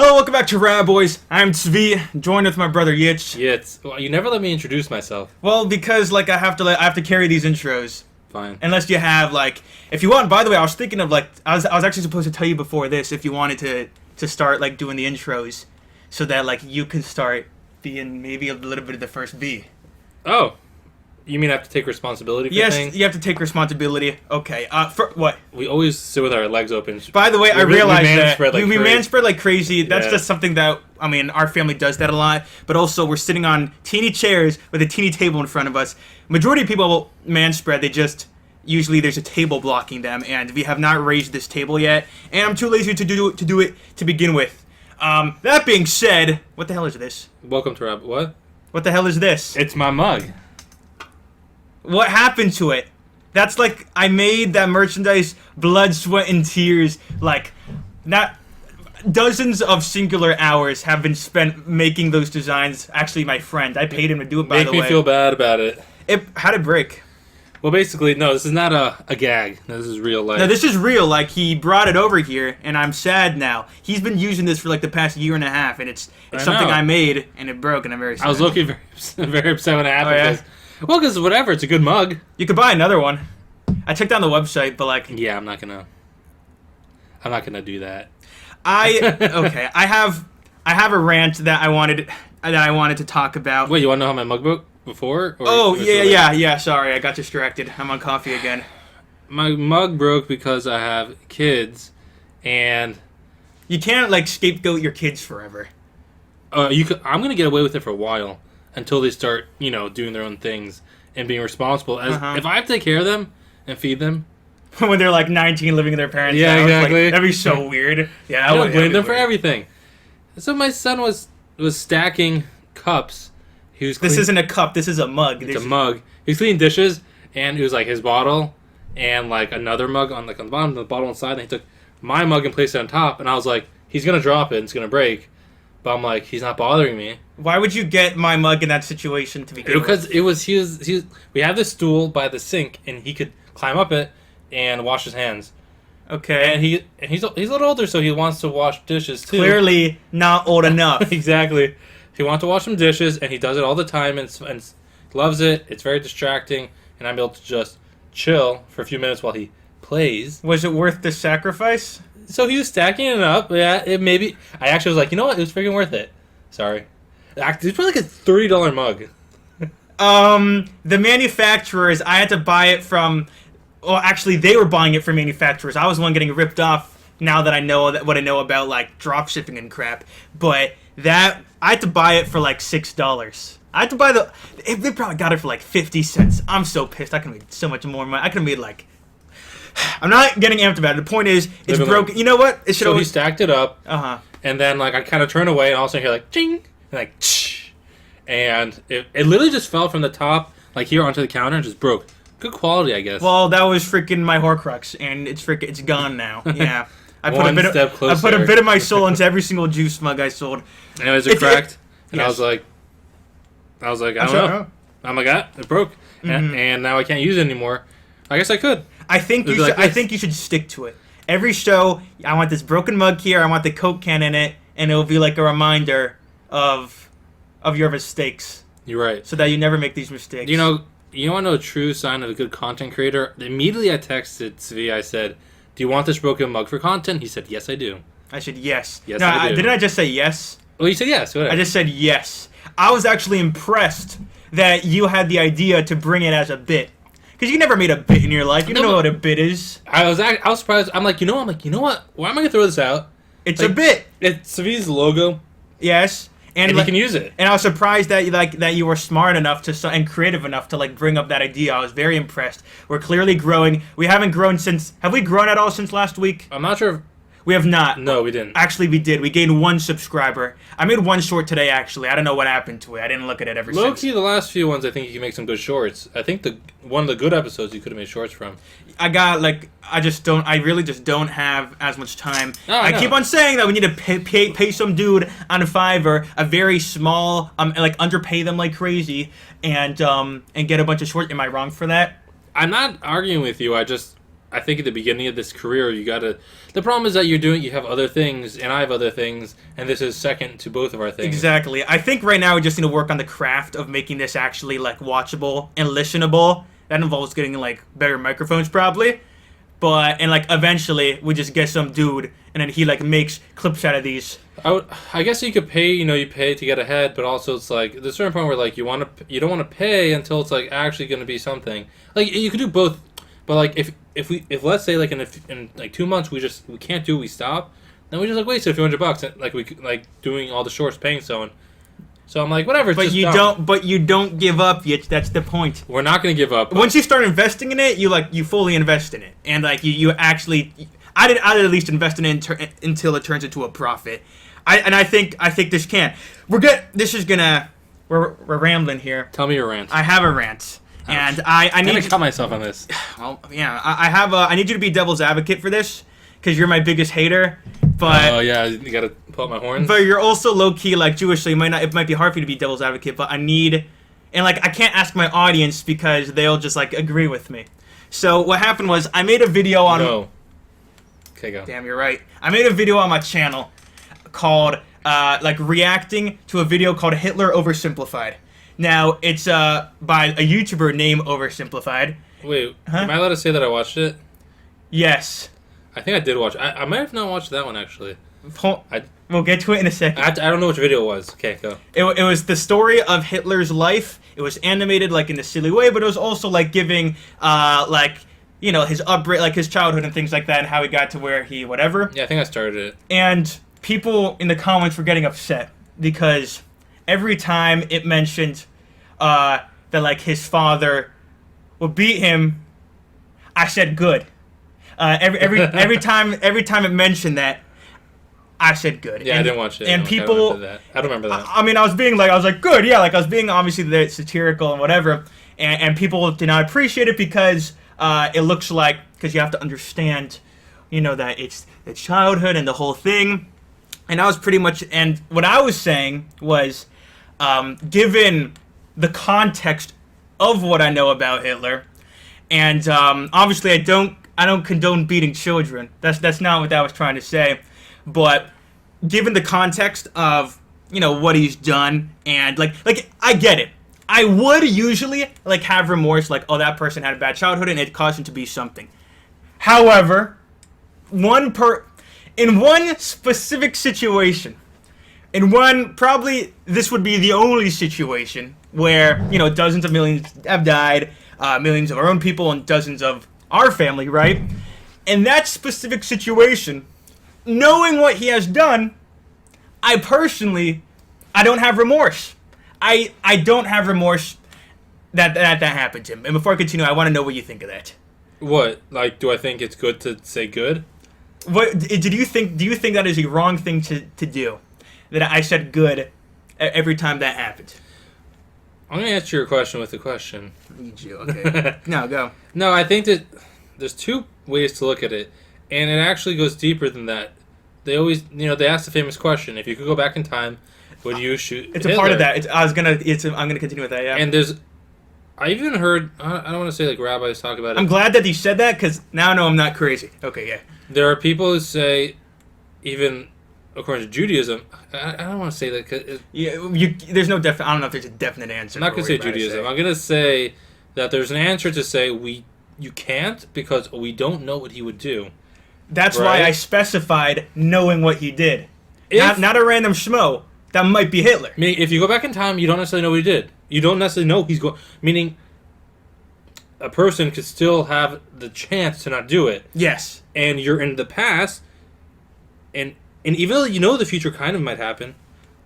Hello, welcome back to RaBBois. I'm Tzvi, joined with my brother Yitch. Well, you never let me introduce myself. Well, because I have to carry these intros. Fine. Unless you have if you want. By the way, I was thinking of I was actually supposed to tell you before this if you wanted to start doing the intros, so that you could start being maybe a little bit of the first B. Oh. You mean I have to take responsibility for things? Yes, you have to take responsibility. Okay. For what? We always sit with our legs open. By the way, I realized that we manspread like crazy. That's just something that our family does that a lot. But also, we're sitting on teeny chairs with a teeny table in front of us. Majority of people will manspread. They just usually there's a table blocking them, and we have not raised this table yet. And I'm too lazy to do it to begin with. That being said, what the hell is this? Welcome to RaBBois. What? What the hell is this? It's my mug. What happened to it? That's I made that merchandise, blood, sweat, and tears. Not dozens of singular hours have been spent making those designs. Actually, my friend, I paid him to do it, by the way. Make me feel bad about it. How'd it break? Well, basically, no, this is not a gag. No, this is real life. No, this is real. He brought it over here, and I'm sad now. He's been using this for the past year and a half, and it's something I made, and it broke, and I'm very sad. I was looking very upset when it happened. Yeah? Well, because whatever, it's a good mug. You could buy another one. I checked on the website, but yeah, I'm not gonna do that. Okay. I have a rant that I wanted to talk about. Wait, you want to know how my mug broke before? Yeah. Sorry, I got distracted. I'm on coffee again. My mug broke because I have kids, and you can't scapegoat your kids forever. I'm gonna get away with it for a while. Until they start, doing their own things and being responsible. If I have to take care of them and feed them. When they're 19 living in their parents' house. Exactly. That'd be so weird. Yeah, I don't blame them for everything. So my son was stacking cups. This isn't a cup, this is a mug. It's a mug. He was cleaning dishes, and it was his bottle and another mug on the bottom, the bottle inside, and he took my mug and placed it on top, and I was like, he's gonna drop it and it's gonna break. But I'm like, he's not bothering me. Why would you get my mug in that situation to begin with? Because we have this stool by the sink, and he could climb up it and wash his hands. Okay. And he's a little older, so he wants to wash dishes too. Clearly not old enough. Exactly. He wants to wash some dishes, and he does it all the time, and loves it. It's very distracting, and I'm able to just chill for a few minutes while he plays. Was it worth the sacrifice? So he was stacking it up. Yeah, I actually was like, you know what? It was freaking worth it. Sorry. It's probably a $30 mug. The manufacturers, I had to buy it from... Well, actually, they were buying it from manufacturers. I was the one getting ripped off now that I know what I know about, drop shipping and crap. But I had to buy it for, $6. I had to buy they probably got it for, 50 cents. I'm so pissed. I could have made so much more money. I could have made, I'm not getting amped about it. The point is, it's broken. You know what? So he stacked it up. And then, I kind of turn away, and all of a sudden, I hear, ching, and tsh. And it literally just fell from the top, here onto the counter, and just broke. Good quality, I guess. Well, that was freaking my Horcrux, and it's gone now. Yeah. I put a bit of my soul into every single juice mug I sold. Anyways, it cracked, and yes. I was like, I don't know. Oh my god, it broke, and now I can't use it anymore. I guess I could. I think you should stick to it. Every show, I want this broken mug here. I want the Coke can in it, and it'll be a reminder of your mistakes. You're right. So that you never make these mistakes. You want to know a true sign of a good content creator? Immediately I texted Tzvi. I said, "Do you want this broken mug for content?" He said, "Yes, I do." I said yes. Yes, I do. Didn't I just say yes? Well, you said yes. Whatever. I just said yes. I was actually impressed that you had the idea to bring it as a bit. Because you never made a bit in your life. You don't know what a bit is. I was surprised. I'm like, you know what? Why am I going to throw this out? It's a bit. It's Tzvi's logo. Yes. And you can use it. And I was surprised that you were smart enough and creative enough to bring up that idea. I was very impressed. We're clearly growing. We haven't grown since... Have we grown at all since last week? I'm not sure if... We have not. No, we didn't. Actually, we did. We gained 1 subscriber. I made 1 short today, actually. I don't know what happened to it. I didn't look at it ever since. Low-key, the last few ones, I think you can make some good shorts. I think one of the good episodes you could have made shorts from. I really just don't have as much time. I keep on saying that we need to pay some dude on Fiverr, a very small, underpay them like crazy, and get a bunch of shorts. Am I wrong for that? I'm not arguing with you. I think at the beginning of this career, you gotta. The problem is that you have other things, and I have other things, and this is second to both of our things. Exactly. I think right now we just need to work on the craft of making this actually like watchable and listenable. That involves getting like better microphones probably, and like eventually we just get some dude and then he like makes clips out of these. I guess you could pay. You pay to get ahead, but also it's like there's a certain point where like you don't want to pay until it's like actually going to be something. Like you could do both, but like if let's say like in like 2 months we can't do it, we stop, then we just like wasted $200 and like we like doing all the shorts paying someone. So I'm like, whatever. But you don't give up yet. That's the point. We're not going to give up. Once you start investing in it, you fully invest in it, and like you actually, I'd at least invest in it until it turns into a profit. I think this can. We're rambling here. Tell me your rant. I have a rant, and I need to cut myself on this. Well, yeah, I need you to be devil's advocate for this because you're my biggest hater. But oh yeah, you gotta pull up my horns. But you're also low key like Jewish, so it might be hard for you to be devil's advocate. But I can't ask my audience because they'll just like agree with me. So what happened was I made a video on. No. Okay, go. Damn, you're right. I made a video on my channel called reacting to a video called Hitler Oversimplified. Now it's by a YouTuber named Oversimplified. Wait, am I allowed to say that I watched it? Yes. I think I did watch. I might have not watched that one actually. We'll get to it in a second. I don't know which video it was. Okay, go. It was the story of Hitler's life. It was animated like in a silly way, but it was also like giving his his childhood and things like that, and how he got to where he whatever. Yeah, I think I started it. And people in the comments were getting upset because every time it mentioned that like his father would beat him, I said good. Every time it mentioned that, I said good. Yeah, I didn't watch it. And people, I don't remember that. I mean, I was being good. Yeah, like I was being obviously satirical and whatever. And people did not appreciate it because it looks like because you have to understand, that it's the childhood and the whole thing. And I was pretty much, and what I was saying was, given the context of what I know about Hitler, and obviously I don't condone beating children. That's not what I was trying to say. But given the context of what he's done, and like I get it. I would usually like have remorse, like, oh, that person had a bad childhood and it caused him to be something. However, in one specific situation, probably this would be the only situation where dozens of millions have died, millions of our own people and dozens of our family, right? In that specific situation, knowing what he has done, I don't have remorse. I don't have remorse that happened to him. And before I continue, I want to know what you think of that. What? Like, do I think it's good to say good? What do you think that is a wrong thing to do? That I said good every time that happened? I'm going to answer your question with a question. You, okay. No, go. No, I think that there's two ways to look at it. And it actually goes deeper than that. They always, they ask the famous question: if you could go back in time, would you shoot It's Hitler? a part of that. I'm gonna continue with that. Yeah. And I even heard. I don't want to say like rabbis talk about it. I'm glad that you said that because now I know I'm not crazy. Okay, yeah. There are people who say, even according to Judaism, I don't want to say that. There's no definite. I don't know if there's a definite answer. I'm not gonna say Judaism. I'm gonna say that there's an answer to say you can't because we don't know what he would do. That's why I specified knowing what he did. Not a random schmo. That might be Hitler. Meaning, if you go back in time, you don't necessarily know what he did. You don't necessarily know he's going. Meaning, a person could still have the chance to not do it. Yes. And you're in the past, and even though you know the future kind of might happen,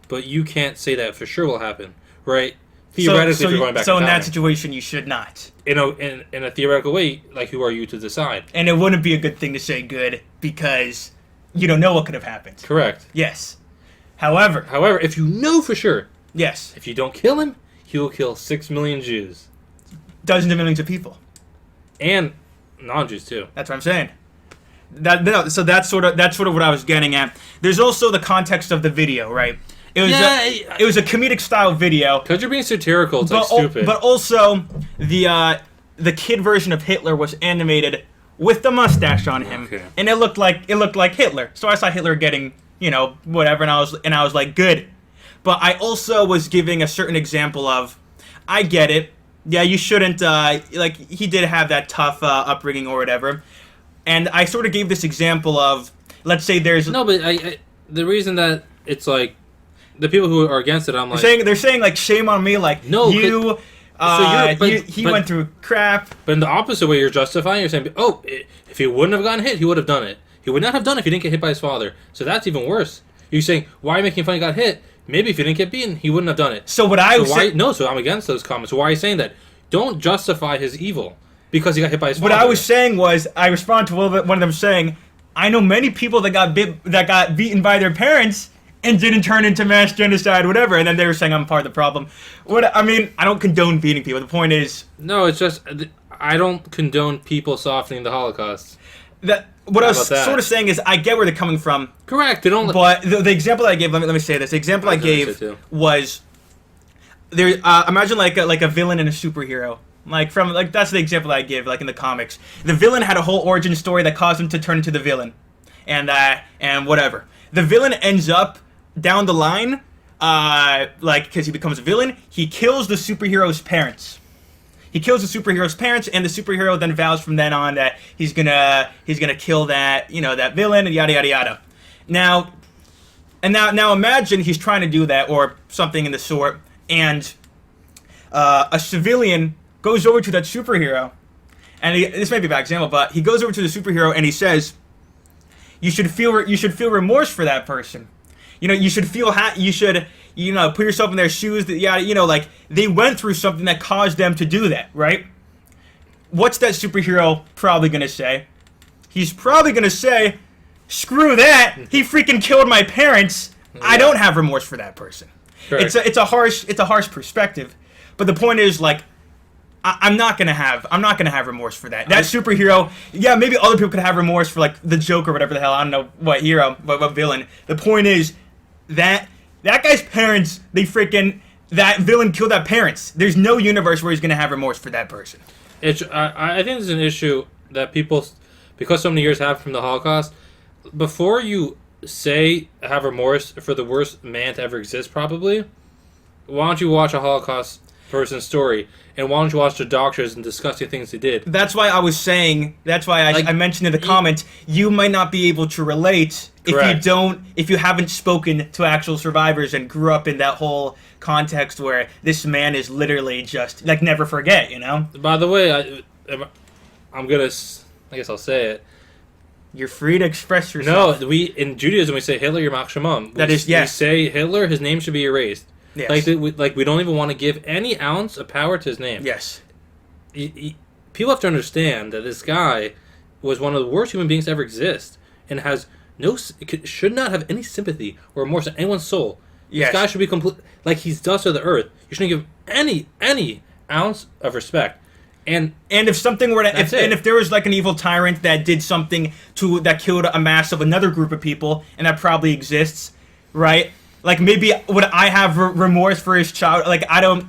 but you can't say that for sure will happen, right? Theoretically, if you're going back in time. So in that situation, you should not. In a theoretical way, like, who are you to decide? And it wouldn't be a good thing to say good because you don't know what could have happened. Correct. Yes. However, if you know for sure, yes, if you don't kill him, he will kill 6 million Jews, dozens of millions of people, and non-Jews too. That's what I'm saying. So that's sort of what I was getting at. There's also the context of the video, right? It was a comedic style video. Because you're being satirical, it's like stupid. But also the kid version of Hitler was animated with the mustache on him, Okay. and it looked like Hitler. So I saw Hitler getting, whatever, and I was like, good. But I also was giving a certain example of, I get it. Yeah, you shouldn't, he did have that tough upbringing or whatever. And I sort of gave this example of, let's say there's... No, but the reason that it's like, the people who are against it, I'm like... They're saying like, shame on me, like, no, you... he went through crap. But in the opposite way, you're justifying, you're saying, oh, if he wouldn't have gotten hit, he would have done it. He would not have done it if he didn't get hit by his father. So that's even worse. You're saying, why are you making fun he got hit? Maybe if he didn't get beaten, he wouldn't have done it. So what I was saying... No, so I'm against those comments. So why are you saying that? Don't justify his evil because he got hit by his father. What I was saying was, I responded to one of them saying, I know many people that got beaten by their parents and didn't turn into mass genocide, whatever. And then they were saying I'm part of the problem. I don't condone beating people. The point is... No, it's just, I don't condone people softening the Holocaust. What I was sort of saying is, I get where they're coming from. Correct. They don't. But the example that I gave, let me say this. The example I gave was, there. Imagine like a villain and a superhero. That's the example that I give, like in the comics. The villain had a whole origin story that caused him to turn into the villain, and whatever. The villain ends up down the line, because he becomes a villain, he kills the superhero's parents. He kills the superhero's parents, and the superhero then vows from then on that he's gonna kill that villain, and yada yada yada. Now imagine he's trying to do that or something in the sort, and a civilian goes over to that superhero, and this may be a bad example, but he goes over to the superhero and he says, "You should feel remorse for that person. You should put yourself in their shoes. That they went through something that caused them to do that, right?" What's that superhero probably gonna say? He's probably gonna say, "Screw that! He freaking killed my parents. Yeah. I don't have remorse for that person." Correct. It's a harsh perspective, but the point is, like, I'm not gonna have remorse for that. That superhero, yeah, maybe other people could have remorse for like the Joker or whatever the hell. I don't know what hero, what villain. The point is that guy's parents, that villain killed that parents. There's no universe where he's gonna have remorse for that person. I think there's an issue that people, because so many years have from the Holocaust, before you say have remorse for the worst man to ever exist, probably, why don't you watch a Holocaust person's story, and why don't you watch the doctors and disgusting things they did? That's why I was saying. That's why I mentioned in the comments. You might not be able to relate if you haven't spoken to actual survivors and grew up in that whole context where this man is literally just like never forget. By the way, I'm gonna. I guess I'll say it. You're free to express yourself. No, in Judaism we say Hitler Yamach Shemam. Yes. We say Hitler, his name should be erased. Yes. We don't even want to give any ounce of power to his name. Yes. People have to understand that this guy was one of the worst human beings to ever exist, and should not have any sympathy or remorse in anyone's soul. Yes. This guy should be complete, like he's dust of the earth. You shouldn't give any ounce of respect. And if something were to, if there was like an evil tyrant that did something that killed a mass of another group of people, and that probably exists, right? Like, maybe would I have remorse for his child? Like, I don't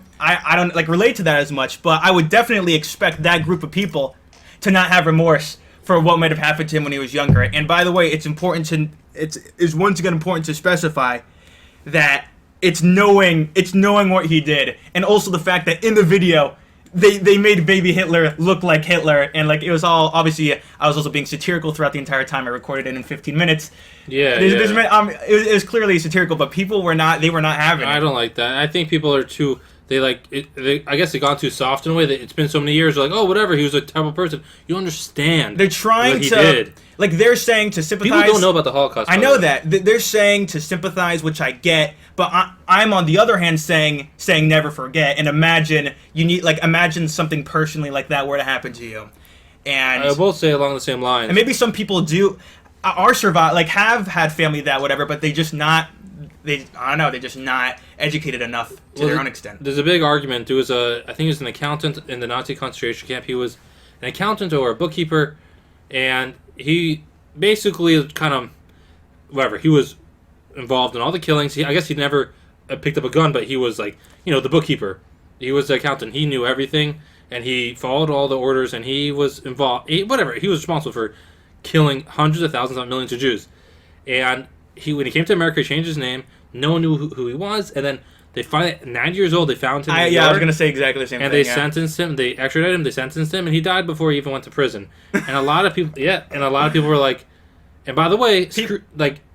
like relate to that as much, but I would definitely expect that group of people to not have remorse for what might have happened to him when he was younger. And by the way, it's once again important to specify that it's knowing what he did, and also the fact that in the video they made baby Hitler look like Hitler, and like it was all obviously I was also being satirical throughout the entire time. I recorded it in 15 minutes. Yeah, it was clearly satirical, but people were not having it. I don't like that. I think people are too. I guess they've gone too soft in a way. That it's been so many years. They're like, oh, whatever. He was a terrible person. You understand? They're trying what he did. Like they're saying to sympathize. People don't know about the Holocaust. I know that they're saying to sympathize, which I get. But I'm on the other hand saying never forget and imagine something personally like that were to happen to you. And I will say along the same lines. And maybe some people have had family that whatever, but they're just not educated enough to their own extent. There's a big argument. There was I think he was an accountant in the Nazi concentration camp. He was an accountant or a bookkeeper, and he basically kind of whatever. He was involved in all the killings. I guess he never picked up a gun, but he was like, the bookkeeper. He was the accountant. He knew everything, and he followed all the orders, and he was involved. He was responsible for killing hundreds of thousands, not millions of Jews. And when he came to America, he changed his name. No one knew who he was, and then they finally, 90 years old, they found him. I was gonna say exactly the same thing. And they sentenced him. They extradited him. They sentenced him, and he died before he even went to prison. And a lot of people, were like, and by the way,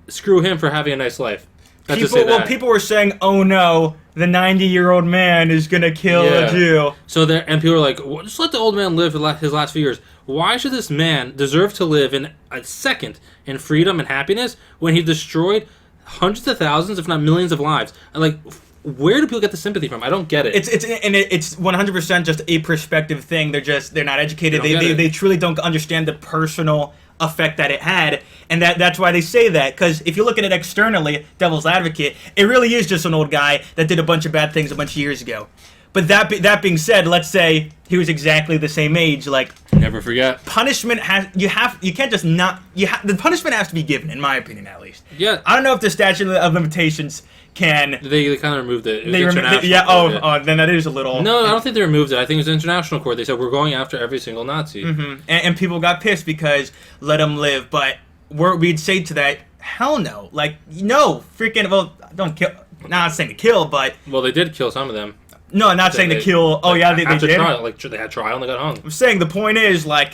screw him for having a nice life. People were saying, "Oh no, the 90-year-old man is gonna kill a Jew." So and people were like, well, "Just let the old man live his last few years. Why should this man deserve to live in a second in freedom and happiness when he destroyed hundreds of thousands, if not millions, of lives?" Like, where do people get the sympathy from? I don't get it. It's 100% just a perspective thing. They're not educated. They truly don't understand the personal effect that it had, and that's why they say that. Because if you look at it externally, devil's advocate, it really is just an old guy that did a bunch of bad things a bunch of years ago. But that being said, let's say he was exactly the same age. Like, never forget. Punishment you can't just not the punishment has to be given, in my opinion, at least. Yeah. I don't know if the statute of limitations can. They kind of removed it. They removed it. Then that is a little. No, I don't think they removed it. I think it was international court. They said we're going after every single Nazi. Mm-hmm. And people got pissed because let them live. But we'd say to that, hell no. Like, no, freaking. Well, don't kill. Not saying to kill, but. Well, they did kill some of them. No, not saying to kill. Oh yeah, they did. Trial, they had trial and they got hung. I'm saying the point is like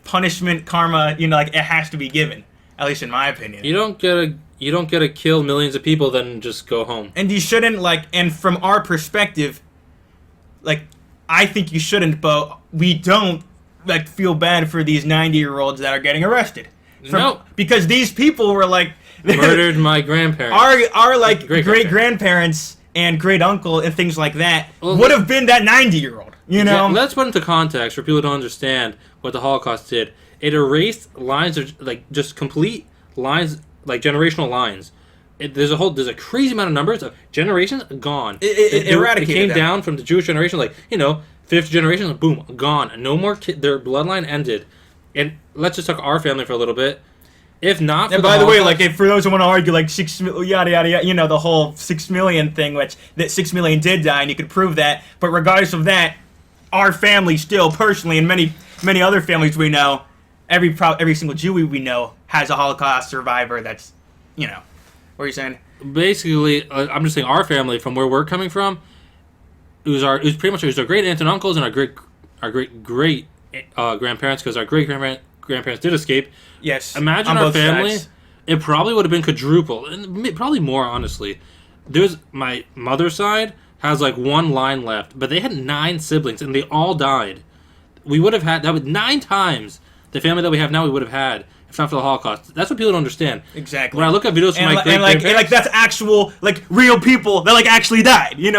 punishment, karma. Like, it has to be given. At least in my opinion. You don't get to kill millions of people then just go home. And you shouldn't and from our perspective, I think you shouldn't, but we don't feel bad for these 90-year-olds that are getting arrested. Because these people were murdered my grandparents. Our great grandparents and great uncle and things like that would have been that 90-year-old. Let's put into context for people who don't understand what the Holocaust did. It erased lines of just complete lines, generational lines. There's a crazy amount of numbers of generations gone. It eradicated. It came down from the Jewish generation, fifth generation, boom, gone. No more their bloodline ended. And let's just talk our family for a little bit. If not, for by the way, if for those who want to argue 6 yada yada yada, the whole 6 million thing, which that 6 million did die, and you could prove that. But regardless of that, our family still personally, and many other families we know, every single Jew we know has a Holocaust survivor. That's, what are you saying? Basically, I'm just saying our family, from where we're coming from, it was our great aunts and uncles and our great grandparents, because our great grandparents did escape. Yes. Imagine our family. Sides. It probably would have been quadruple, and probably more, honestly. There's my mother's side has one line left, but they had 9 siblings and they all died. We would have had that with 9 times the family that we have now. We would have had if not for the Holocaust. That's what people don't understand. Exactly. When I look at videos from my great-grandparents, that's actual real people that actually died. You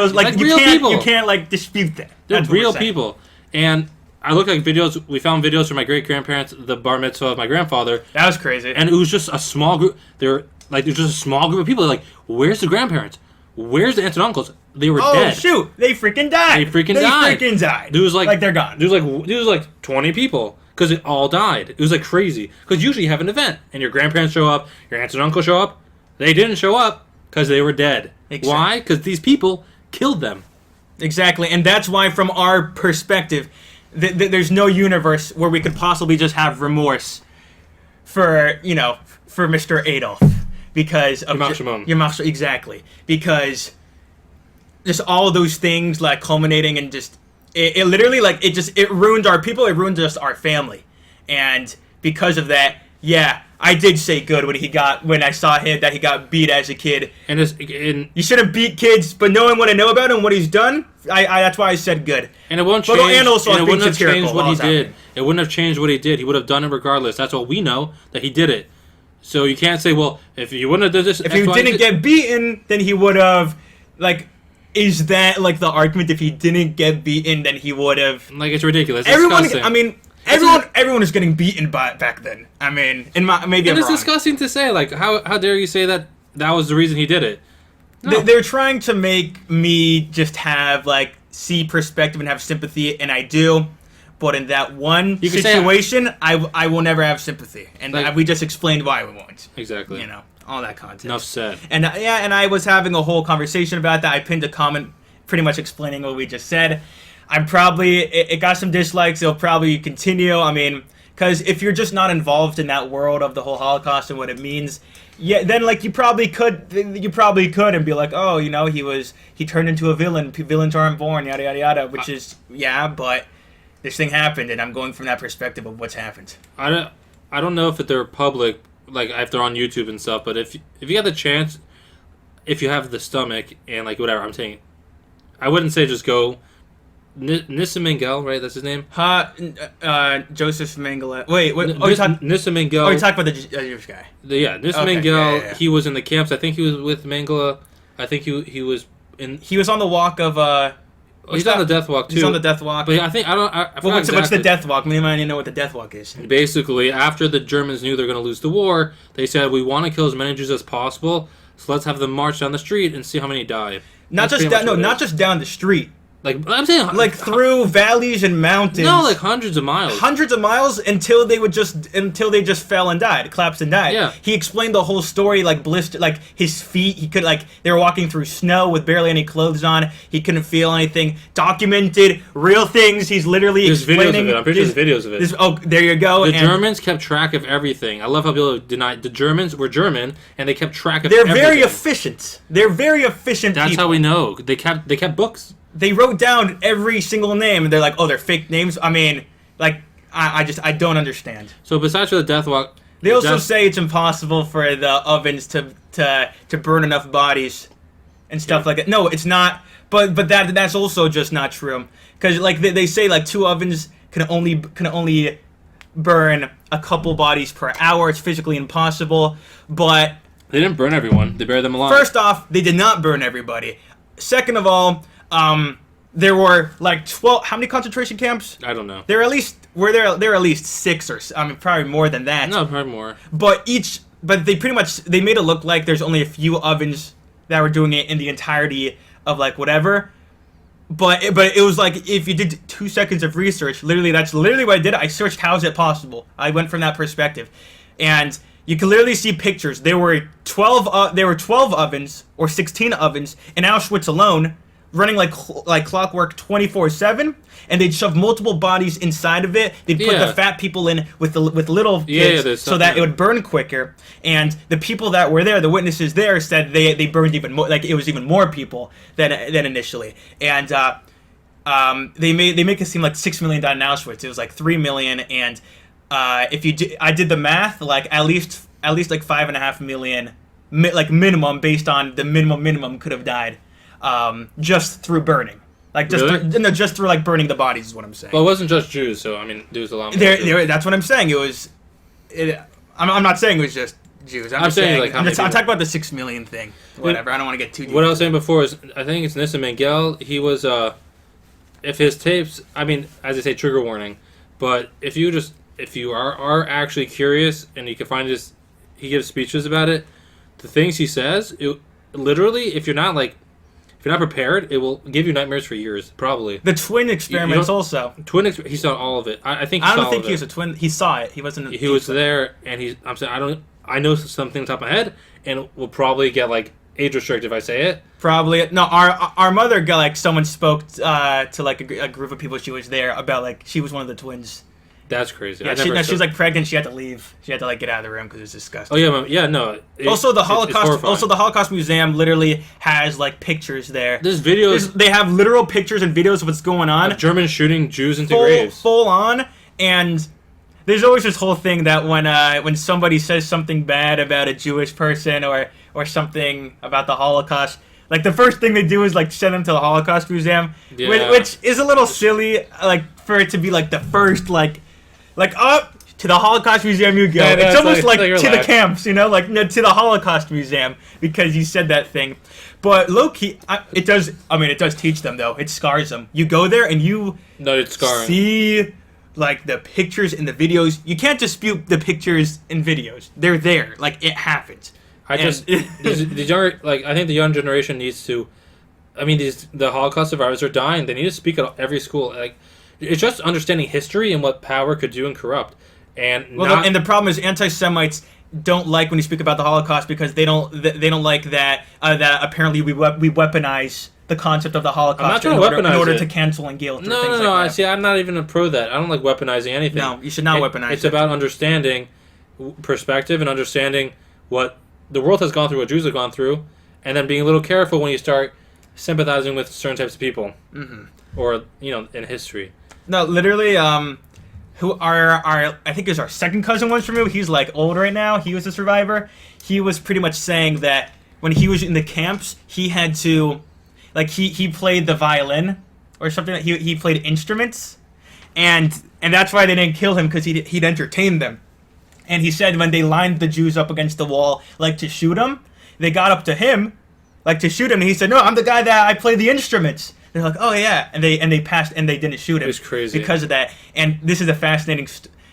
can't dispute that. They're real people. And I look at videos. We found videos from my great grandparents, the bar mitzvah of my grandfather. That was crazy. And it was just a small group. There's just a small group of people. Where's the grandparents? Where's the aunts and uncles? They were dead. Oh shoot! They freaking died. They freaking died. There was they're gone. There was 20 people because it all died. It was crazy. Because usually you have an event and your grandparents show up, your aunts and uncles show up. They didn't show up because they were dead. Exactly. Why? Because these people killed them. Exactly, and that's why, from our perspective, there's no universe where we could possibly just have remorse for Mr. Adolf because of Yamach exactly, because just all of those things culminating and just it literally it ruined our people. It ruined just our family, and because of that, I did say good when I saw him that he got beat as a kid. And you shouldn't beat kids, but knowing what I know about him, what he's done, that's why I said good. And it won't change. And it wouldn't have changed what he did. It wouldn't have changed what he did. He would have done it regardless. That's what we know, that he did it. So you can't say, well, if you wouldn't have done this, if he didn't get beaten, then he would have Is that the argument? If he didn't get beaten, then he would have. It's ridiculous. Everyone is getting beaten back then. It's disgusting to say. How dare you say that was the reason he did it? No. They're trying to make me just have see perspective and have sympathy, and I do. But in that one situation, I will never have sympathy, and we just explained why we won't. Exactly. All that content. Enough said. And and I was having a whole conversation about that. I pinned a comment pretty much explaining what we just said. it got some dislikes. It'll probably continue. I mean, because if you're just not involved in that world of the whole Holocaust and what it means, yeah, then like you probably could and be like, oh, he turned into a villain. Villains aren't born, yada yada yada. Which is but this thing happened, and I'm going from that perspective of what's happened. I don't know if they're public, like if they're on YouTube and stuff. But if you have the chance, if you have the stomach and like whatever, I'm saying, I wouldn't say just go. Nissa Mengele, right? That's his name. Joseph Mengele. Wait, what? Nissa Mengele. Oh, you're talking about the Jewish guy. Nissa Mengele. Yeah. He was in the camps. I think he was with Mengele. I think he was in. He was on the walk of. He's on the death walk too. He's on the death walk. But I think I don't. What's the death walk? Me and I didn't know what the death walk is. Basically, after the Germans knew they're going to lose the war, they said we want to kill as many Jews as possible. So let's have them march down the street and see how many die. Not just down the street. Like I'm saying, like through valleys and mountains. No, like hundreds of miles. Hundreds of miles until they just fell and died, collapsed and died. Yeah. He explained the whole story, like blister, like his feet. He could they were walking through snow with barely any clothes on. He couldn't feel anything. Documented real things. He's literally explaining. Videos of it. I'm pretty sure there's videos of it. Oh, there you go. The Germans kept track of everything. I love how people deny the Germans were German and they kept track of. They're everything. very efficient. They're very efficient. That's people. how we know. They kept books. They wrote down every single name, and they're like, "Oh, they're fake names." I mean, like, I don't understand. So besides for the death walk, they also say it's impossible for the ovens to burn enough bodies and stuff like that. No, it's not. But that's also just not true, because like they say like 2 ovens can only burn a couple bodies per hour. It's physically impossible. But they didn't burn everyone. They buried them alive. First off, they did not burn everybody. Second of all. There were like 12. How many concentration camps? I don't know. There are at least 6 or probably more than that. No, probably more. But they pretty much they made it look like there's only a few ovens that were doing it in the entirety of like whatever. But it was like if you did 2 seconds of research, that's literally what I did. I searched how is it possible. I went from that perspective, and you can literally see pictures. There were 12 ovens or 16 ovens in Auschwitz alone. Running like clockwork 24/7, and they'd shove multiple bodies inside of it. They'd put the fat people in with little kids so that it would burn quicker. And the people that were there, the witnesses there, said they burned even more. Like it was even more people than initially. And they make it seem like 6 million died in Auschwitz. It was like 3 million. And I did the math, like at least like 5.5 million, like minimum based on the minimum could have died. Just through burning, like just through like burning the bodies is what I'm saying. Well, it wasn't just Jews, so I mean, there was a lot more. That's what I'm saying. I'm not saying it was just Jews. I'm saying like I'm talking about the 6 million thing. Whatever. I don't want to get too deep. What I was saying before is I think it's Nissa Mengele. He was if his tapes. I mean, as I say, trigger warning. But if you are actually curious and you can find he gives speeches about it. The things he says, literally, if you're not prepared, it will give you nightmares for years, probably. The twin experiments also. He saw all of it. I think. I don't think he was a twin. He saw it. He wasn't. He was there, and I'm saying I know something on top of my head, and we'll probably get like age restricted if I say it. Probably no. Our mother got like someone spoke to like a group of people she was there about like she was one of the twins. That's crazy. Yeah, she was like pregnant. She had to leave. She had to like get out of the room because it was disgusting. Oh yeah, no. Also, the Holocaust Museum literally has like pictures there. There's videos. They have literal pictures and videos of what's going on. Of Germans shooting Jews into graves. Full on, and there's always this whole thing that when somebody says something bad about a Jewish person or something about the Holocaust. Like, the first thing they do is, like, send them to the Holocaust Museum, which is a little silly, like, for it to be, like, the first, like, up to the Holocaust Museum you go. It's almost like to the camps, you know? Like, no, to the Holocaust Museum, because you said that thing. But low-key, it does teach them, though. It scars them. You go there, and you it's scarring. See, like, the pictures and the videos. You can't dispute the pictures and videos. They're there. Like, it happens. I think the young generation needs to. I mean, the Holocaust survivors are dying. They need to speak at every school. Like, it's just understanding history and what power could do and corrupt. And the problem is anti-Semites don't like when you speak about the Holocaust because they don't like that apparently we weaponize the concept of the Holocaust trying to in order weaponize to it. cancel and guilt or No, things no, no. like that. See, I'm not even a pro that. I don't like weaponizing anything. No, you should not weaponize It's it. about understanding perspective and understanding what the world has gone through, what Jews have gone through, and then being a little careful when you start sympathizing with certain types of people, or in history. No, literally, who our I think is our second cousin was from you. He's like old right now. He was a survivor. He was pretty much saying that when he was in the camps, he had to, like he played the violin or something. He played instruments, and that's why they didn't kill him, because he'd entertained them. And he said when they lined the Jews up against the wall, like to shoot him, they got up to him, like to shoot him, and he said, "No, I'm the guy that I play the instruments." They're like, "Oh yeah," and they passed, and they didn't shoot him. It was crazy because of that. And this is a fascinating.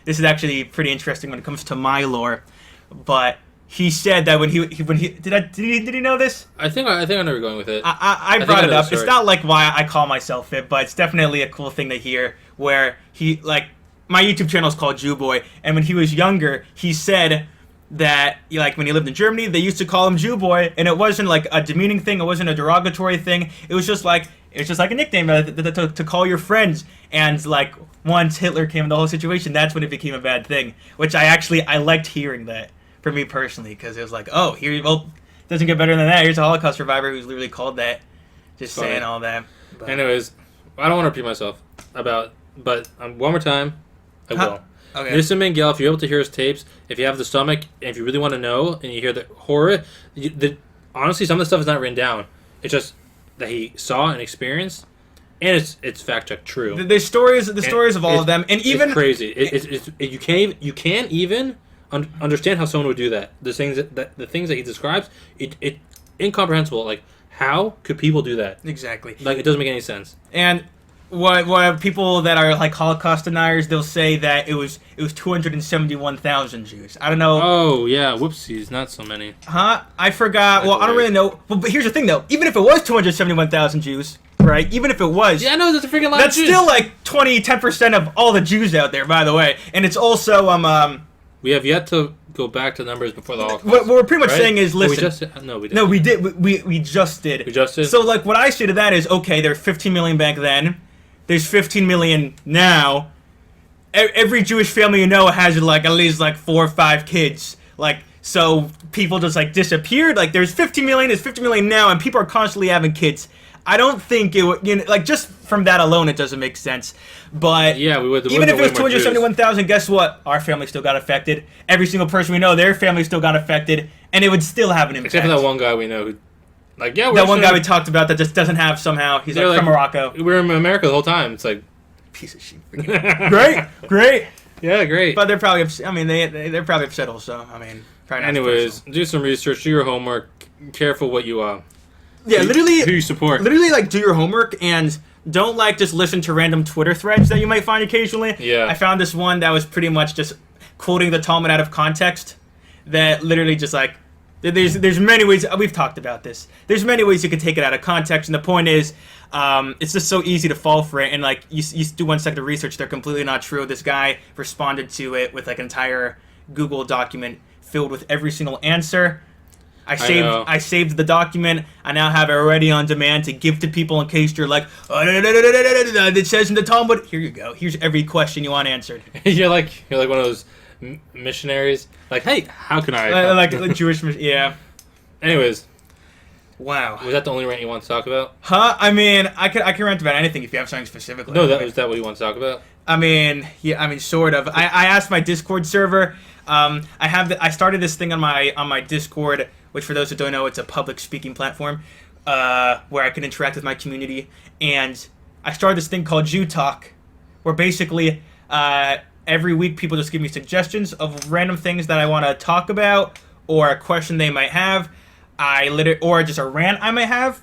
This is actually pretty interesting when it comes to my lore. But he said that when he did he know this? I think I know where you're going with it. I brought it up. It's not like why I call myself it, but it's definitely a cool thing to hear. Where he, like, my YouTube channel is called JewBoy, and when he was younger, he said that, like, when he lived in Germany, they used to call him JewBoy, and it wasn't like a demeaning thing. It wasn't a derogatory thing. It was just like a nickname to call your friends. And like once Hitler came in the whole situation, that's when it became a bad thing. Which I liked hearing that for me personally, because it was like, oh, it doesn't get better than that. Here's a Holocaust survivor who's literally called that, just Funny. saying all that. But Anyways, I don't want to repeat myself but one more time, I will. Okay. Mr. Mangel, if you're able to hear his tapes, if you have the stomach, and if you really want to know, and you hear the horror, honestly, some of the stuff is not written down. It's just that he saw and experienced, and it's fact checked true. The stories of all of them, and even it's crazy. You can't even understand how someone would do that. The things that he describes, it incomprehensible. Like, how could people do that? Exactly. Like, it doesn't make any sense. And what people that are like Holocaust deniers, they'll say that it was 271,000 Jews. I don't know. Oh yeah, whoopsies, not so many. Huh? I forgot. Well, I don't really know. But here's the thing, though. Even if it was 271,000 Jews, right? Even if it was, Yeah, no, that's a freaking lot. that's of Jews. still like 10% of all the Jews out there, by the way. And it's also We have yet to go back to numbers before the Holocaust. what we're pretty much right? saying is, Oh, we listen. just no, we didn't. No, we did. We just did. We just did? So, like, what I say to that is, okay, there were 15 million back then. There's 15 million now. Every Jewish family you know has, like, at least, like, 4 or 5 kids. Like, so people just, like, disappeared. Like, there's 50 million, there's 50 million now, and people are constantly having kids. I don't think it would, like, just from that alone, it doesn't make sense. But Yeah, we would. even if it was 271,000, guess what? Our family still got affected. Every single person we know, their family still got affected, and it would still have an impact. Except for that one guy we know who, like, yeah, That one guy we talked about that just doesn't have somehow. He's like from Morocco. We were in America the whole time. It's like, Piece of shit. Great. yeah, great. But they're probably upset. I mean, they're probably upset also. I mean, probably not Anyways, personal. do some research, do your homework, careful what you Yeah, who literally, you support. literally, like, do your homework and don't, like, just listen to random Twitter threads that you might find occasionally. Yeah. I found this one that was pretty much just quoting the Talmud out of context. That literally just, like, there's many ways, we've talked about this. There's many ways you can take it out of context, and the point is, it's just so easy to fall for it, and, like, you do 1 second of research, they're completely not true. This guy responded to it with, like, an entire Google document filled with every single answer. I saved the document. I now have it already on demand to give to people in case you're like, oh, it says in the Talmud. Here you go. Here's every question you want answered. you're like one of those missionaries. Like, hey, how can I? like Jewish, yeah. Anyways, Wow. was that the only rant you want to talk about? Huh? I mean, I can rant about anything if you have something specifically. No, was that what you want to talk about? I mean, yeah. I mean, sort of. I asked my Discord server. I started this thing on my Discord, which for those who don't know, it's a public speaking platform where I can interact with my community. And I started this thing called Jew Talk, where basically every week people just give me suggestions of random things that I want to talk about or a question they might have. Or just a rant I might have.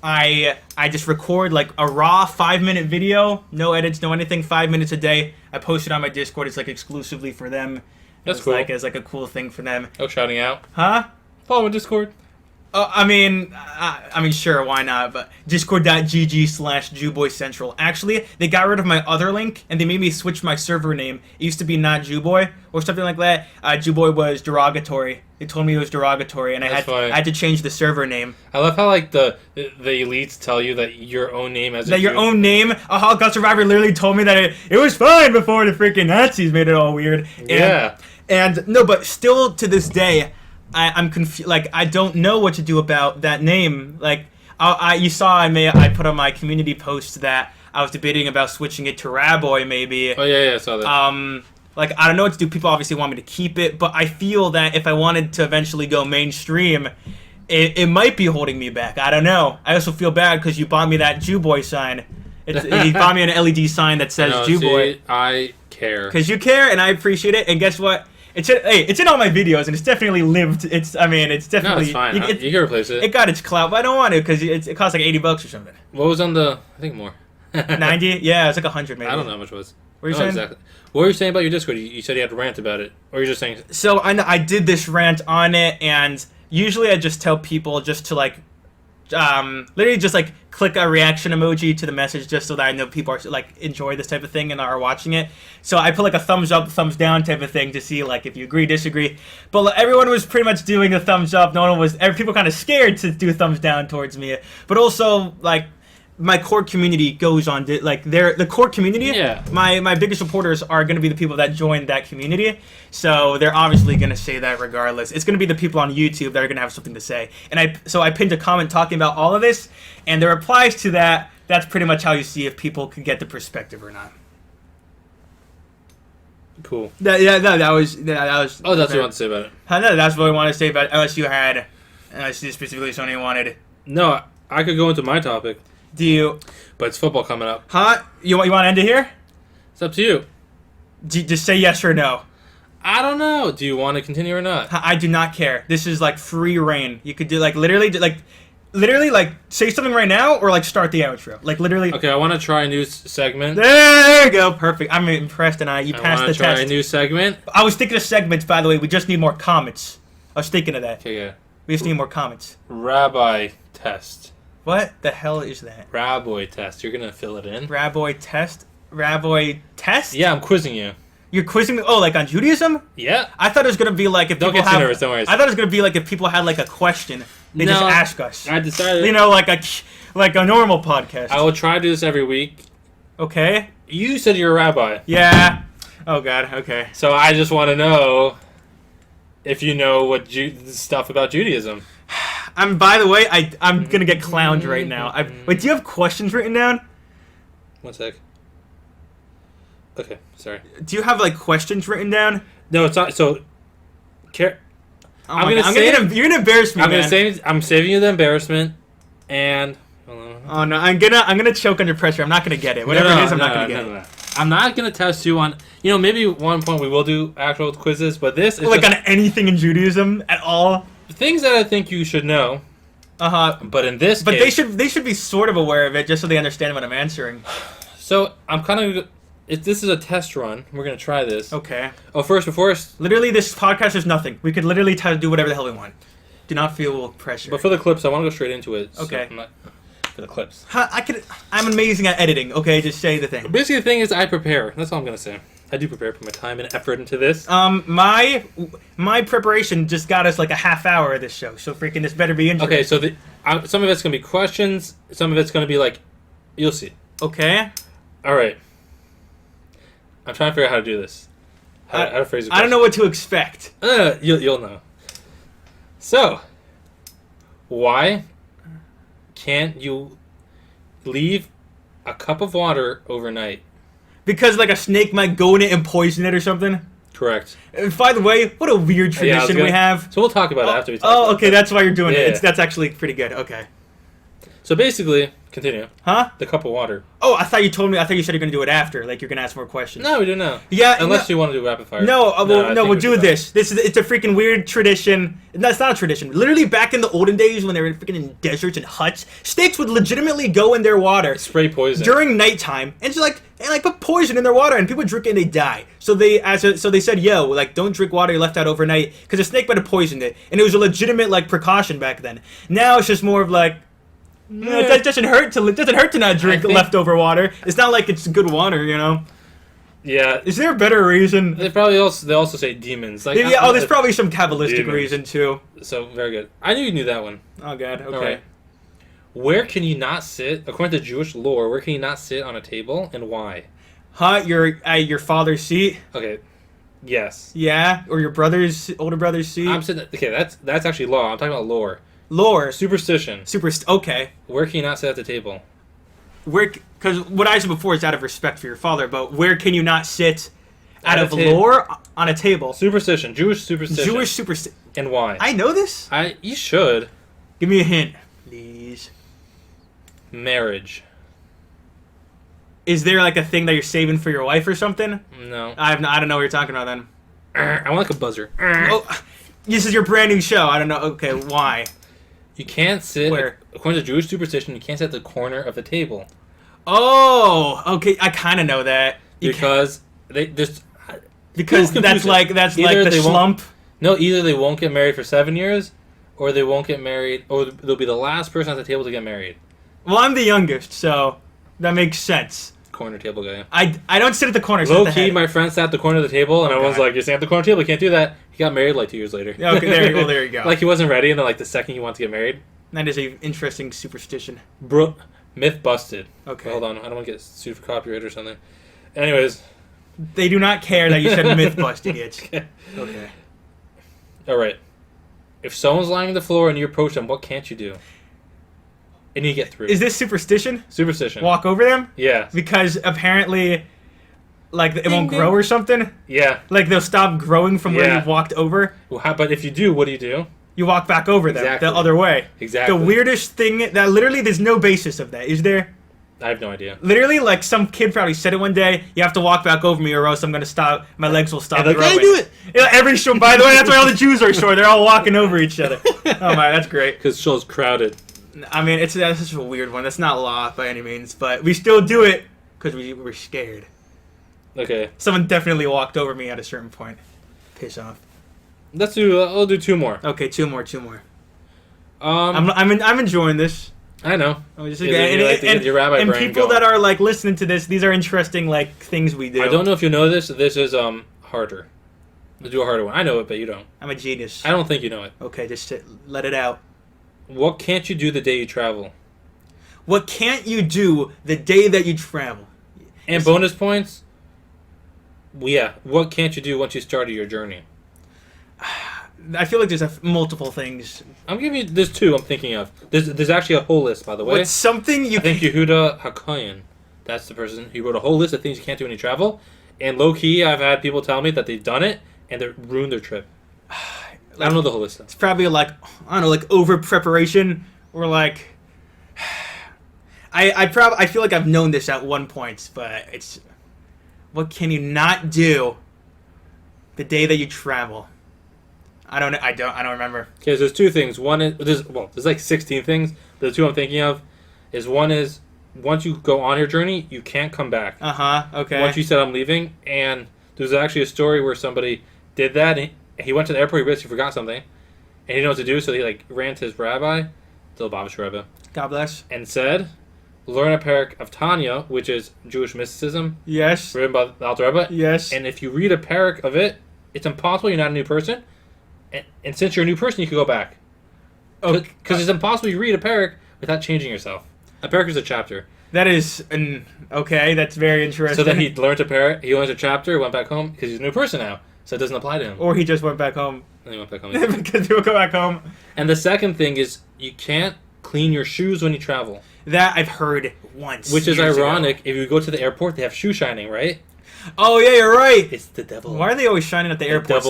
I just record like a raw 5-minute video, no edits, no anything, 5 minutes a day. I post it on my Discord. It's like exclusively for them. That's cool. It's like a cool thing for them. Oh, shouting out. Huh? Follow my Discord. I mean, sure, why not? But discord.gg/JewBoyCentral. Actually, they got rid of my other link, and they made me switch my server name. It used to be not Jewboy, or something like that. Jewboy was derogatory. They told me it was derogatory, and I had to change the server name. I love how, like, the elites tell you that your own name as your own name? A Holocaust survivor literally told me that it was fine before the freaking Nazis made it all weird. Yeah. And no, but still to this day, I'm confused. Like, I don't know what to do about that name. Like, you saw I put on my community post that I was debating about switching it to RaBBois maybe. Oh yeah, I saw that. Like, I don't know what to do. People obviously want me to keep it, but I feel that if I wanted to eventually go mainstream, it might be holding me back. I don't know. I also feel bad because you bought me that Jewboy sign. You bought me an LED sign that says Jewboy. I care. Because you care, and I appreciate it. And guess what? It's in all my videos, and it's definitely lived. It's definitely. No, it's fine. You can replace it. It got its clout, but I don't want to because it costs like $80 or something. What was on the? I think more. 90? Yeah, it was like 100 maybe. I don't know how much it was. What were you saying? Exactly. What were you saying about your Discord? You said you had to rant about it, or you're just saying? So I did this rant on it, and usually I just tell people just to like, literally just like click a reaction emoji to the message just so that I know people are like enjoy this type of thing and are watching it. So I put like a thumbs up, thumbs down type of thing to see like if you agree, disagree. But like, everyone was pretty much doing a thumbs up. No one was. People kind of scared to do thumbs down towards me. But also like my core community goes on like the core community. Yeah. My biggest supporters are going to be the people that joined that community. So they're obviously going to say that regardless. It's going to be the people on YouTube that are going to have something to say. And I pinned a comment talking about all of this, and the replies to that. That's pretty much how you see if people can get the perspective or not. Cool. That was. Oh, that's what you want to say about it. No, that's what I want to say about it. Unless you specifically something you wanted. No, I could go into my topic. Do you? But it's football coming up. Huh? You want to end it here? It's up to you. Just say yes or no. I don't know. Do you want to continue or not? I do not care. This is like free reign. You could do literally say something right now or like start the outro. Like literally. Okay, I want to try a new segment. There you go. Perfect. I'm impressed, and you passed the test. I want to try a new segment. I was thinking of segments, by the way. We just need more comments. I was thinking of that. Okay, yeah. We just need more comments. Rabbi test. What the hell is that? RaBBois test. You're gonna fill it in. RaBBois test? RaBBois test? Yeah, I'm quizzing you. You're quizzing me? Oh, like on Judaism? Yeah. I thought it was gonna be like if don't people get too nervous, don't worry. I thought it was gonna be like if people had like a question, they just ask us. I decided. You know, like a normal podcast. I will try to do this every week. Okay. You said you're a rabbi. Yeah. Oh God. Okay. So I just want to know if you know what stuff about Judaism. By the way, I'm gonna get clowned right now. Wait, do you have questions written down? 1 sec. Okay, sorry. Do you have like questions written down? No, it's not. So, you're gonna embarrass me. I'm saving you the embarrassment, and. Oh no, I'm gonna choke under pressure. I'm not gonna get it. Whatever it is, I'm not gonna get it. I'm not gonna test you on. Maybe at one point we will do actual quizzes, but this is like on anything in Judaism at all. Things that I think you should know. But in this case, they should be sort of aware of it just so they understand what I'm answering. So I'm kind of. This is a test run. We're gonna try this. Okay. Oh, before literally, this podcast is nothing. We could literally do whatever the hell we want. Do not feel pressure. But for the clips, I want to go straight into it. Okay. So for the clips. I'm amazing at editing. Okay, just say the thing. Basically, the thing is, I prepare. That's all I'm gonna say. I do prepare, put my time and effort into this. My preparation just got us like a half hour of this show, so freaking this better be interesting. Okay, so some of it's gonna be questions, some of it's gonna be like, you'll see. Okay. All right. I'm trying to figure out how to do this. How to phrase it. I don't know what to expect. You'll know. So, why can't you leave a cup of water overnight? Because like a snake might go in it and poison it or something? Correct. By the way, what a weird tradition we have. So we'll talk about it after we talk about it. Okay, that's why you're doing it. That's actually pretty good. Okay. So basically, continue. Huh? The cup of water. Oh, I thought you said you were going to do it after. Like you're going to ask more questions. No, we don't know. Yeah. Unless you want to do rapid fire. No, we'll do this. It's a freaking weird tradition. That's not a tradition. Literally back in the olden days when they were freaking in deserts and huts, snakes would legitimately go in their water. Spray poison. During nighttime. And just like, and like put poison in their water, and people drink it and they die. So they said, yo, like don't drink water you left out overnight because a snake might have poisoned it, and it was a legitimate like precaution back then. Now it's just more of like, it doesn't hurt to not drink leftover water. It's not like it's good water, you know. Yeah. Is there a better reason? They also say demons. Like, yeah. There's probably some Kabbalistic reason too. So very good. I knew you knew that one. Oh god. Okay. All right. Where can you not sit, according to Jewish lore? Where can you not sit on a table, and why? Huh? Your father's seat? Okay. Yes. Yeah, or your older brother's seat? I'm sitting. Okay, that's actually law. I'm talking about lore. Lore. Superstition. Okay. Where can you not sit at the table? Because what I said before is out of respect for your father, but where can you not sit out of table. lore on a table? Superstition. Jewish superstition. Jewish superstition. And why? I know this? You should. Give me a hint, please. Marriage. Is there like a thing that you're saving for your wife or something? No. I don't know what you're talking about then. I want like a buzzer. Oh, this is your brand new show. I don't know. Okay, why? You can't sit. Where? According to Jewish superstition, you can't sit at the corner of the table. Oh, okay. I kind of know that. Because that's like the slump. No, either they won't get married for 7 years, or they won't get married, or they'll be the last person at the table to get married. Well, I'm the youngest, so that makes sense. Corner table guy. I don't sit at the corner. Low key, my friend sat at the corner of the table, and everyone's like, "You're sitting at the corner of the table. You can't do that." He got married like 2 years later. Yeah, okay, there you go. Like he wasn't ready, and then like the second he wanted to get married. That is a interesting superstition. Bro, myth busted. Okay. Hold on, I don't want to get sued for copyright or something. Anyways, they do not care that you said myth busted yet. Okay. All right. If someone's lying on the floor and you approach them, what can't you do? And you get through. Is this superstition? Superstition. Walk over them? Yeah. Because apparently, like, it won't grow or something? Yeah. Like, they'll stop growing from where you've walked over? Well, but if you do, what do? You walk back over them, the other way. Exactly. The weirdest thing, that literally, there's no basis of that, is there? I have no idea. Literally, like, some kid probably said it one day, you have to walk back over me or else I'm going to stop, my legs will stop growing. I do it! Yeah, every show, by the way, that's why all the Jews are short. They're all walking over each other. Oh my, that's great. Because the show's crowded. I mean, that's just a weird one. That's not law by any means, but we still do it because we're scared. Okay. Someone definitely walked over me at a certain point. Piss off. I'll do two more. Okay, two more. I'm enjoying this. I know. Your rabbi and brain people going. that are like listening to this, these are interesting like things we do. I don't know if you know this. This is harder. Let's do a harder one. I know it, but you don't. I'm a genius. I don't think you know it. Okay, just let it out. What can't you do the day you travel? What can't you do the day that you travel? And bonus points. Yeah. What can't you do once you started your journey? I feel like there's multiple things. I'm giving you. There's two I'm thinking of. There's actually a whole list, by the way. What's something you? I think Yehuda Hakayan. That's the person. He wrote a whole list of things you can't do when you travel. And low key, I've had people tell me that they've done it and they ruined their trip. I don't know the whole list. It's probably like, I don't know, like over preparation or like. I feel like I've known this at one point, but it's, what can you not do the day that you travel? I don't remember. Okay, so there's two things. One is there's like 16 things. The two I'm thinking of is one is once you go on your journey, you can't come back. Okay. Once you said I'm leaving, and there's actually a story where somebody did that. And he went to the airport, he basically forgot something, and he didn't know what to do, so he like ran to his rabbi, the Lubavitch Rebbe, God bless, and said, "Learn a parak of Tanya, which is Jewish mysticism." Yes. Written by the Alter Rebbe. Yes. And if you read a parak of it, it's impossible you're not a new person. And since you're a new person, you can go back. Because it's impossible you read a parak without changing yourself. A parak is a chapter. That is okay. That's very interesting. So then he learned a parak. He learned a chapter. Went back home because he's a new person now. So it doesn't apply to him. Or he just went back home. And he went back home. Because people go back home. And the second thing is you can't clean your shoes when you travel. That I've heard once. Which is ironic. If you go to the airport, they have shoe shining, right? Oh yeah, you're right. It's the devil. Why are they always shining at the airport?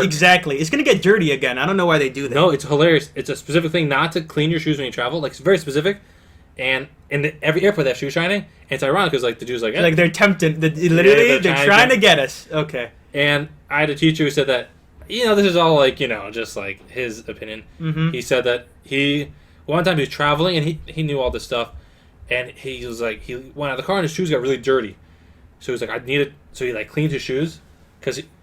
Exactly. It's gonna get dirty again. I don't know why they do that. No, it's hilarious. It's a specific thing not to clean your shoes when you travel. Like it's very specific. And in every airport they have shoe shining. And it's ironic because like the Jews like they're tempting. They're trying to get us. Okay. And I had a teacher who said that this is all like just like his opinion. Mm-hmm. He said that one time he was traveling and he knew all this stuff, and he was like he went out of the car and his shoes got really dirty. So he was like, I need it. So he like cleaned his shoes,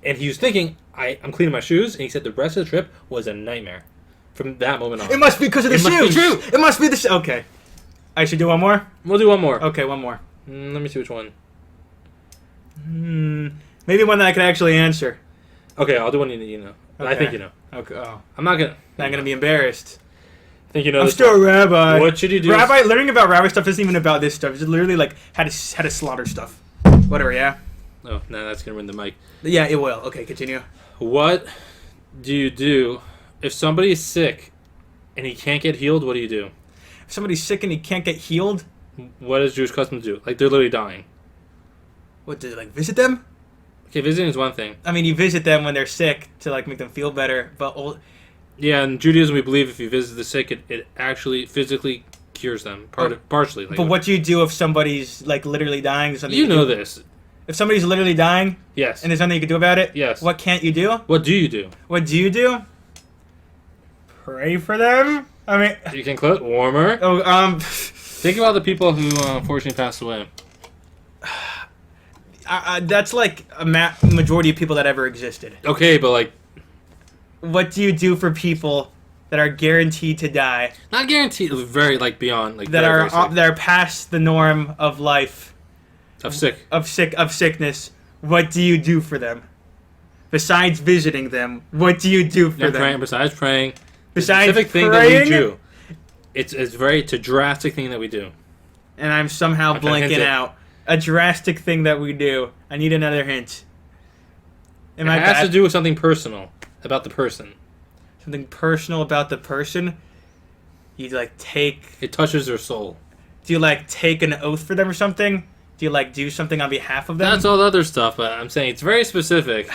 and he was thinking, I'm cleaning my shoes, and he said the rest of the trip was a nightmare. From that moment on, It must be because of the It shoes. must be true. It must be the okay. I should do one more. we'll do one more. Okay, one more. Let me see which one. Maybe one that I can actually answer. Okay, I'll do one you know. I Okay. think you know. Okay. Oh, I'm not gonna. I'm gonna be embarrassed. I think you know. I'm this still a one. rabbi. What should you do? Rabbi, learning about rabbi stuff isn't even about this stuff. It's literally like how to slaughter stuff. Whatever. Yeah. Oh, no, that's gonna ruin the mic. Yeah, it will. Okay, continue. What do you do if somebody is sick and he can't get healed? What do you do? If somebody's sick and he can't get healed, What does Jewish customs do? Like they're literally dying. what do they like visit them? Okay, visiting is one thing. I mean, you visit them when they're sick to like make them feel better, but Yeah, in Judaism we believe if you visit the sick, it actually physically cures them partially. Like, but what do you do if somebody's like literally dying? There's nothing you can know do? this? If somebody's literally dying Yes. and there's nothing you can do about it, Yes. What can't you do? What do you do? What do you do? Pray for them. I mean, You can close warmer. Think about the people who unfortunately passed away. that's like a majority of people that ever existed. Okay, but like What do you do for people that are guaranteed to die? not guaranteed. Very like beyond like That very, are very sick. that are past the norm of life of sick. of sickness. What do you do for them? Besides visiting them, what do you do for Yeah, them? praying, besides praying, Besides the specific thing praying, that we do. It's a drastic thing that we do. and I'm somehow I'm trying to hint blanking it. out. A drastic thing that we do. I need another hint. Am It I has bad? to do with something personal about the person. Something personal about the person? You like take? It touches their soul. Do you like take an oath for them or something? Do you like do something on behalf of them? That's all the other stuff, but I'm saying it's very specific.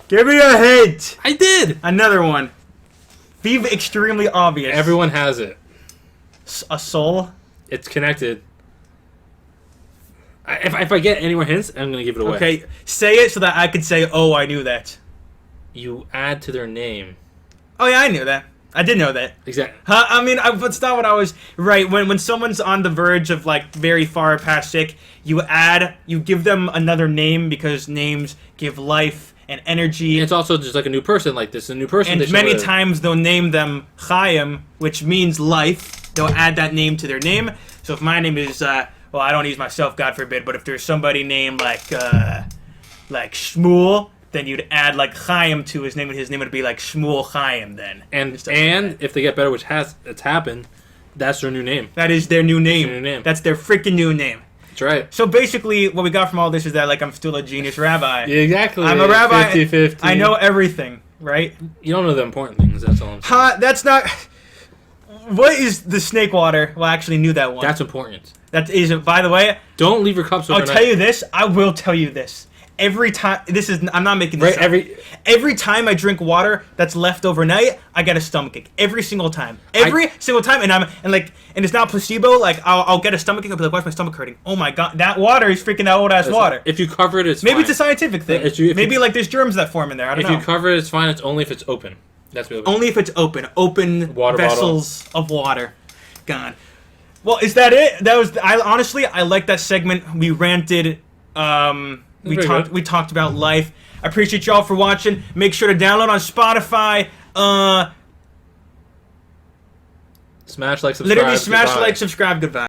Give me a hint. I did! Another one. Be extremely obvious. Everyone has it. A soul. It's connected. If I get any more hints, I'm going to give it away. Okay, say it so that I could say, "Oh, I knew that." You add to their name. Oh yeah, I knew that. I did know that. Exactly. I mean, it's not what I was right. When someone's on the verge of like very far past sick, you give them another name because names give life and energy. It's also just like a new person. Like this is a new person. And many times they'll name them Chaim, which means life. They'll add that name to their name. So if my name is, well, I don't use myself, God forbid, but if there's somebody named like Shmuel, then you'd add like Chaim to his name, and his name would be like Shmuel Chaim then. And like if they get better, which it's happened, that's their new name. that is their new name. That's their new name. That's their freaking new name. That's right. So basically, what we got from all this is that like I'm still a genius rabbi. Yeah, exactly. I'm a rabbi. 50-50. I know everything, right? You don't know the important things. That's all I'm saying. Huh? That's not. What is the snake water? Well, I actually knew that one. That's important. That is, by the way, Don't leave your cups I'll overnight. tell you this. I will tell you this. Every time, I'm not making this Right, up. Every time I drink water that's left overnight, I get a stomachache. Every single time. Every single time, and it's not placebo. Like I'll get a stomachache. I'll be like, why's my stomach hurting? Oh my god, that water is freaking that old ass water. If you cover it, it's Maybe fine. it's a scientific thing. Maybe like there's germs that form in there. I don't If know. you cover it, it's fine. It's only if it's open. That's what Only if it's open. Open Water vessels of water. God. Well, is that it? That was. I like that segment. We ranted. We talked about life. I appreciate y'all for watching. Make sure to download on Spotify. Smash like, subscribe. Literally smash goodbye. like, subscribe. Goodbye.